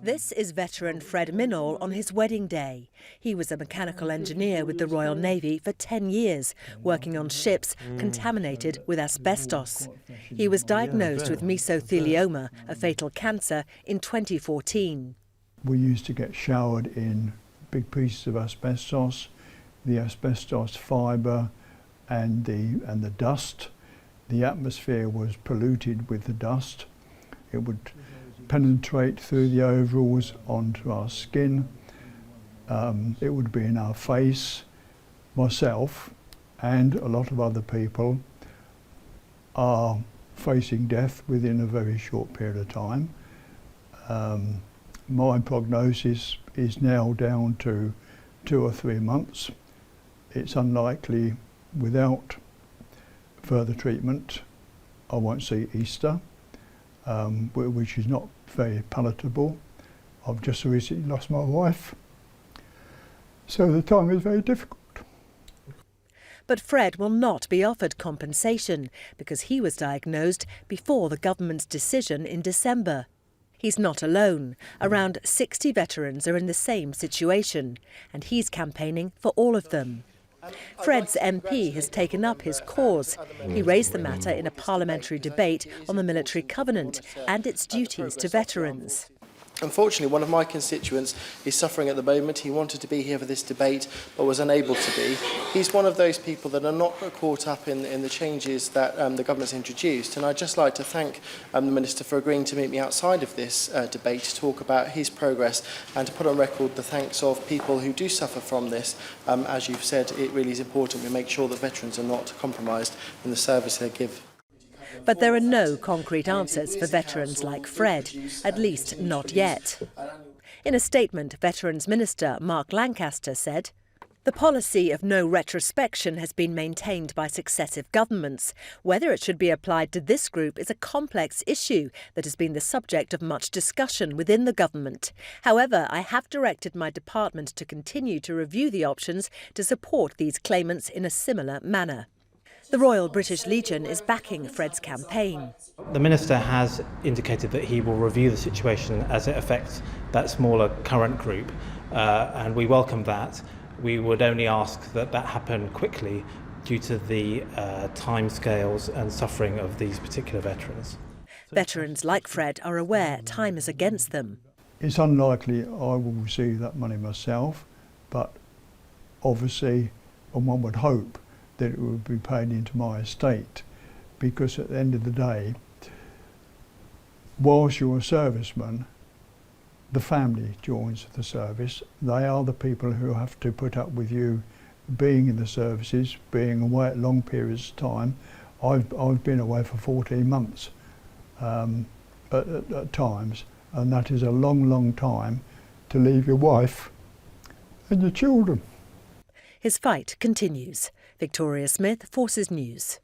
This is veteran Fred Minall on his wedding day. He was a mechanical engineer with the Royal Navy for 10 years, working on ships contaminated with asbestos. He was diagnosed with mesothelioma, a fatal cancer, in 2014. We used to get showered in big pieces of asbestos, the asbestos fibre and the dust. The atmosphere was polluted with the dust. It would penetrate through the overalls onto our skin. It would be in our face. Myself and a lot of other people are facing death within a very short period of time. My prognosis is now down to 2 or 3 months. It's unlikely without further treatment I won't see Easter, which is not very palatable. I've just recently lost my wife, so the time is very difficult. But Fred will not be offered compensation because he was diagnosed before the government's decision in December. He's not alone. Around 60 veterans are in the same situation, and he's campaigning for all of them. Fred's MP has taken up his cause. He raised the matter in a parliamentary debate on the military covenant and its duties to veterans. Unfortunately, one of my constituents is suffering at the moment. He wanted to be here for this debate, but was unable to be. He's one of those people that are not caught up in the changes that the government's introduced. And I'd just like to thank the Minister for agreeing to meet me outside of this debate to talk about his progress and to put on record the thanks of people who do suffer from this. As you've said, it really is important we make sure that veterans are not compromised in the service they give. But there are no concrete answers for veterans like Fred, at least not yet. In a statement, Veterans Minister Mark Lancaster said, "The policy of no retrospection has been maintained by successive governments. Whether it should be applied to this group is a complex issue that has been the subject of much discussion within the government. However, I have directed my department to continue to review the options to support these claimants in a similar manner." The Royal British Legion is backing Fred's campaign. The Minister has indicated that he will review the situation as it affects that smaller current group, and we welcome that. We would only ask that that happen quickly due to the timescales and suffering of these particular veterans. Veterans like Fred are aware time is against them. It's unlikely I will receive that money myself, but obviously, and one would hope that it would be paid into my estate, because at the end of the day, whilst you're a serviceman, the family joins the service. They are the people who have to put up with you being in the services, being away at long periods of time. I've been away for 14 months at times, and that is a long, long time to leave your wife and your children. His fight continues. Victoria Smith, Forces News.